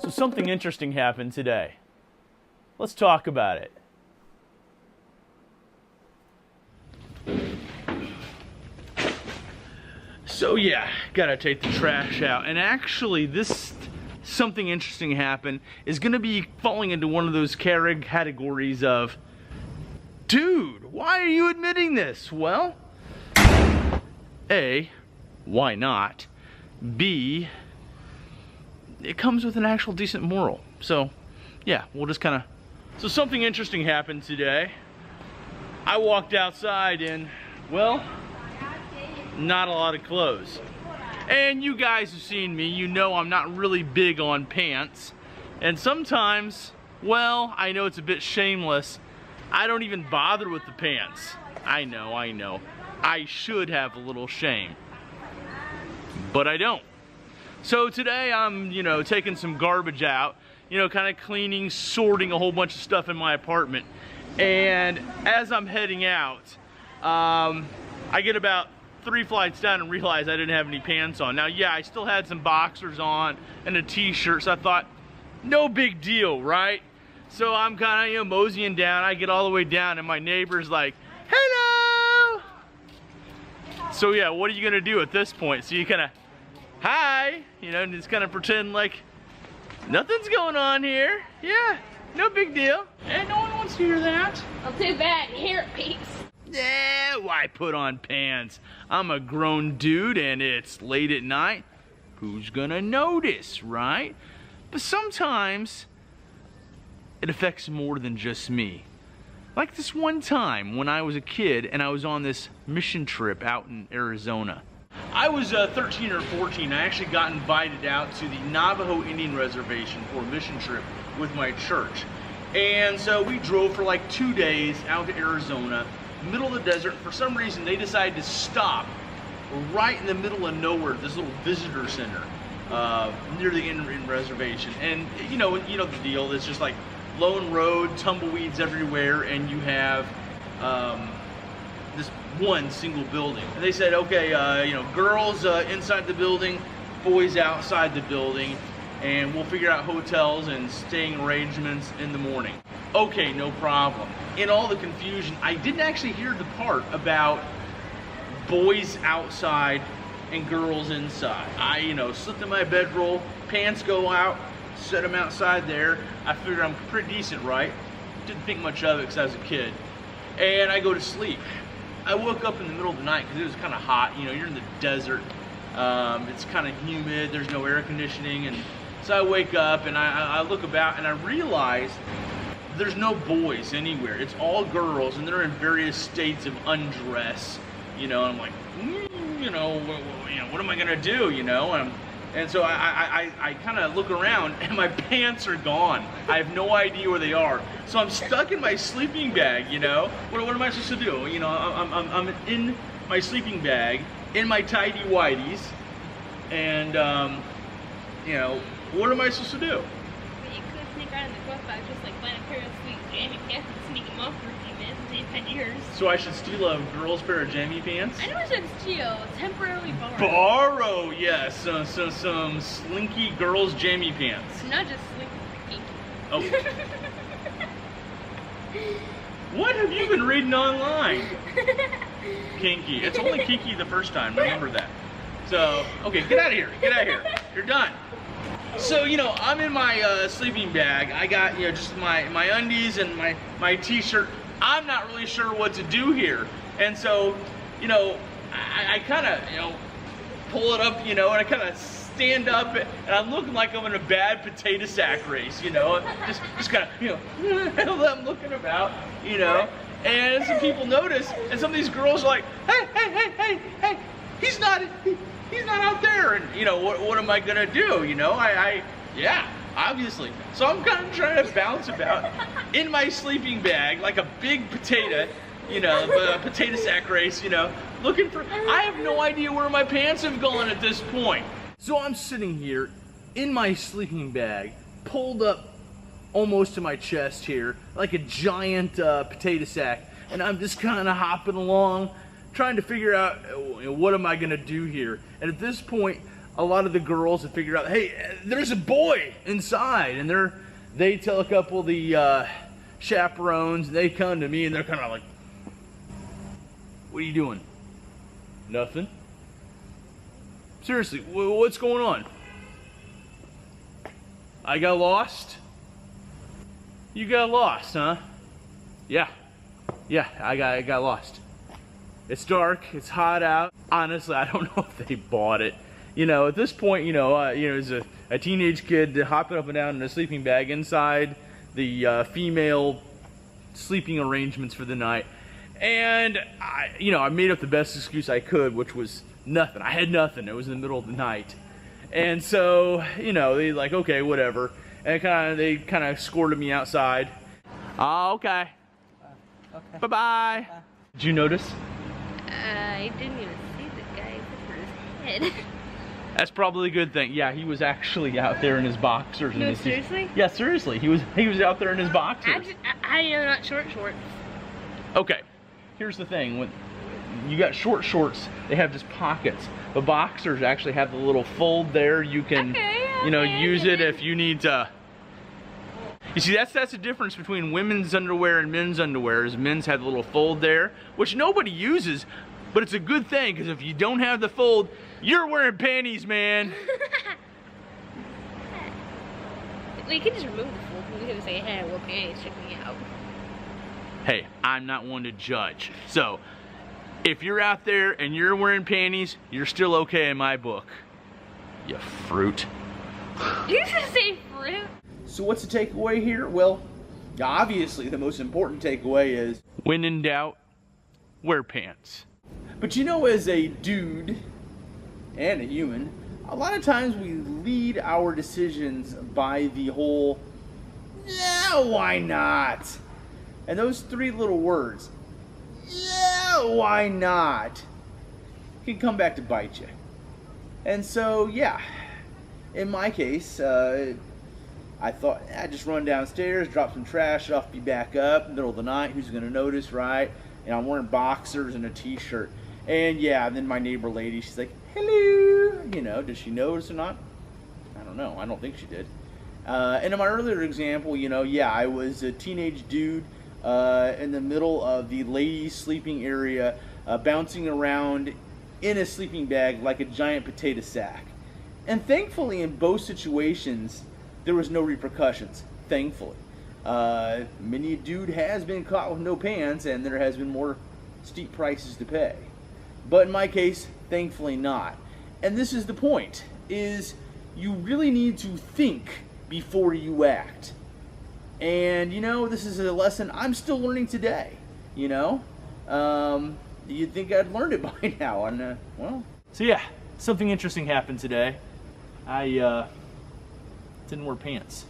So something interesting happened today. Let's talk about it. So yeah, gotta take the trash out. And actually, this something interesting happened is gonna be falling into one of those categories of, dude, why are you admitting this? Well, A, why not? B, it comes with an actual decent moral. So yeah, we'll just kind of, so something interesting happened today. I walked outside and, well, not a lot of clothes. And you guys have seen me, you know I'm not really big on pants. And sometimes, well, I know it's a bit shameless, I don't even bother with the pants. I know. I should have a little shame. But I don't. So today I'm, taking some garbage out, kind of cleaning, sorting a whole bunch of stuff in my apartment. And as I'm heading out, I get about 3 flights down and realize I didn't have any pants on. Now, yeah, I still had some boxers on and a t-shirt, so I thought, no big deal, right? So I'm kind of, moseying down. I get all the way down and my neighbor's like, hello! So yeah, what are you gonna do at this point? So you kind of, hi, and just kind of pretend like nothing's going on here. Yeah, no big deal. And no one wants to hear that. Well, too bad. You hear it, peeps. Yeah, why put on pants? I'm a grown dude and it's late at night. Who's gonna notice, right? But sometimes it affects more than just me. Like this one time when I was a kid and I was on this mission trip out in Arizona. I was 13 or 14. I actually got invited out to the Navajo Indian Reservation for a mission trip with my church. And so we drove for like 2 days out to Arizona, middle of the desert. For some reason, they decided to stop right in the middle of nowhere, this little visitor center near the Indian Reservation. And you know the deal. It's just like lone road, tumbleweeds everywhere, and you have this one single building. And they said, okay, girls inside the building, boys outside the building, and we'll figure out hotels and staying arrangements in the morning. Okay, no problem. In all the confusion, I didn't actually hear the part about boys outside and girls inside. I, slipped in my bedroll, pants go out, set them outside there. I figured I'm pretty decent, right? Didn't think much of it because I was a kid. And I go to sleep. I woke up in the middle of the night because it was kind of hot. You're in the desert. It's kind of humid. There's no air conditioning. And so I wake up and I look about and I realize there's no boys anywhere. It's all girls and they're in various states of undress. And I'm like, what am I gonna do? And so I kind of look around and my pants are gone. I have no idea where they are. So I'm stuck in my sleeping bag, What am I supposed to do? I'm in my sleeping bag, in my tidy whities, and, what am I supposed to do? Well, you could sneak out in the glove box, just like find a pair of sweet jammy pants and sneak them off for a few minutes until you find yours. So I should steal a girl's pair of jammy pants? I know I should steal. Temporarily borrow. Borrow, yes. So some slinky girls' jammy pants. Not just slinky, Oh. What have you been reading online? Kinky. It's only kinky the first time, remember that. So, okay, get out of here. Get out of here. You're done. So, I'm in my sleeping bag. I got, just my undies and my t-shirt. I'm not really sure what to do here. And so, I kind of, pull it up, and I kind of stand up and I'm looking like I'm in a bad potato sack race, just kind of, I'm looking about, and some people notice, and some of these girls are like, hey, he's not out there, and what am I gonna do? Yeah, obviously. So I'm kind of trying to bounce about in my sleeping bag like a big potato, potato sack race, looking for, I have no idea where my pants have gone at this point. So I'm sitting here in my sleeping bag, pulled up almost to my chest here, like a giant potato sack, and I'm just kind of hopping along, trying to figure out what am I gonna do here. And at this point, a lot of the girls have figured out, hey, there's a boy inside, and they tell a couple of the chaperones, and they come to me, and they're kind of like, what are you doing? Nothing. Seriously, what's going on? I got lost? You got lost, huh? Yeah, I got lost. It's dark, it's hot out. Honestly, I don't know if they bought it. You know, at this point, as a teenage kid hopping up and down in a sleeping bag inside the female sleeping arrangements for the night. And I made up the best excuse I could, which was nothing. I had nothing. It was in the middle of the night. And so, they like, okay, whatever. And they kind of escorted me outside. Oh, okay. Okay. Bye-bye. Did you notice? I didn't even see the guy for his head. That's probably a good thing. Yeah, he was actually out there in his boxers. No, seriously? Yeah, seriously. He was out there in his boxers. I am not shorts. Okay, here's the thing. When you got short shorts, they have just pockets. The boxers actually have the little fold there. You can, use it if you need to. You see, that's the difference between women's underwear and men's underwear. Is men's have the little fold there, which nobody uses, but it's a good thing because if you don't have the fold, you're wearing panties, man. Well, you can just remove the fold. You can say, hey, well, panties, check me out. Hey, I'm not one to judge. So, if you're out there and you're wearing panties, you're still okay in my book. You fruit. You just say fruit? So what's the takeaway here? Well, obviously the most important takeaway is, when in doubt, wear pants. But as a dude and a human, a lot of times we lead our decisions by the whole, yeah, why not? And those three little words, yeah, why not, can come back to bite you. And so, yeah, in my case, I thought, I'd just run downstairs, drop some trash off, be back up, middle of the night, who's going to notice, right? And I'm wearing boxers and a t-shirt. And yeah, then my neighbor lady, she's like, hello, did she notice or not? I don't know, I don't think she did. And in my earlier example, yeah, I was a teenage dude in the middle of the ladies' sleeping area, bouncing around in a sleeping bag like a giant potato sack. And thankfully, in both situations, there was no repercussions, thankfully. Many a dude has been caught with no pants, and there has been more steep prices to pay. But in my case, thankfully not. And this is the point, is you really need to think before you act. And, this is a lesson I'm still learning today, You'd think I'd learned it by now, and, well. So yeah, something interesting happened today. I didn't wear pants.